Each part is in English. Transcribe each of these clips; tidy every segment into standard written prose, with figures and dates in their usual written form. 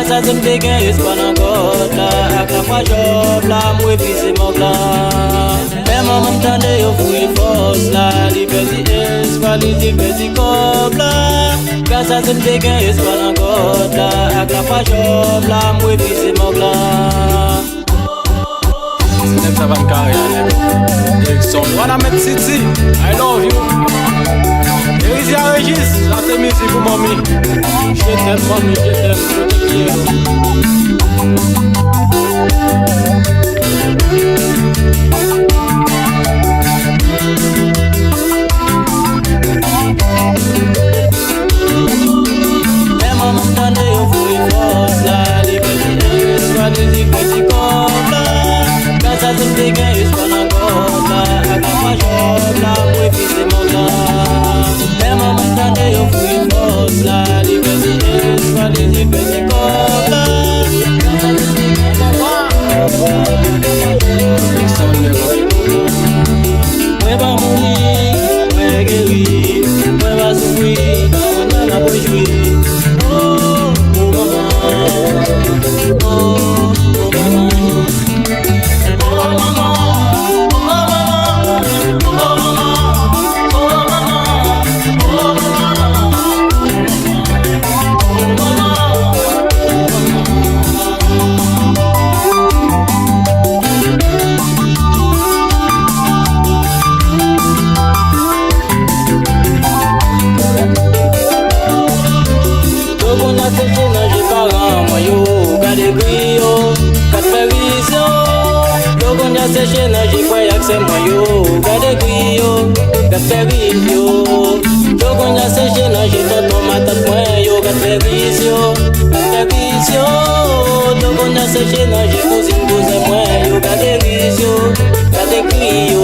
Casa zin begen is panangota. Akapa job la mwe pise mokla. Pema mantande yo fui fos la. Libezi is validi bezi kobla. Casa zin begen is panangota. Akapa job la mwe pise mokla. Next time I'm carrying Erickson, wanna make city, I love you. Easy Regis, la te musique pour mamie. Je t'aime mamie, je t'aime, Séché na j'ai quoi accès moi yo gade guyo gade visio dogonya séché na j'ai toto mata moi yo gade visio dogonya séché na j'ai cousine douze moi yo gade visio gade guyo.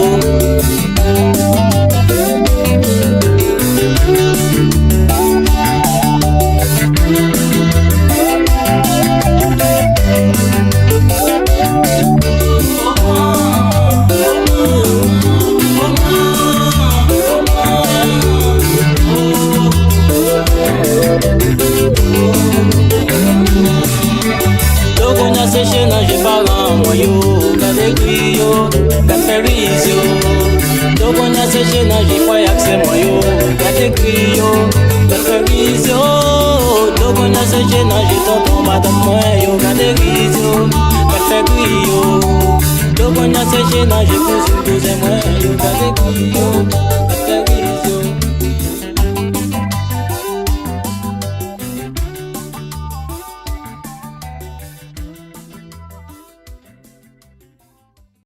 Séché na j'ai parent moi yo gade guyo gade visio dogonya séché na j'ai quoi accès moi yo gade guyo gade visio dogonya séché na j'ai tonton madame moi yo gade visio gade guyo dogonya séché na j'ai cousine douze moi yo gade guyo.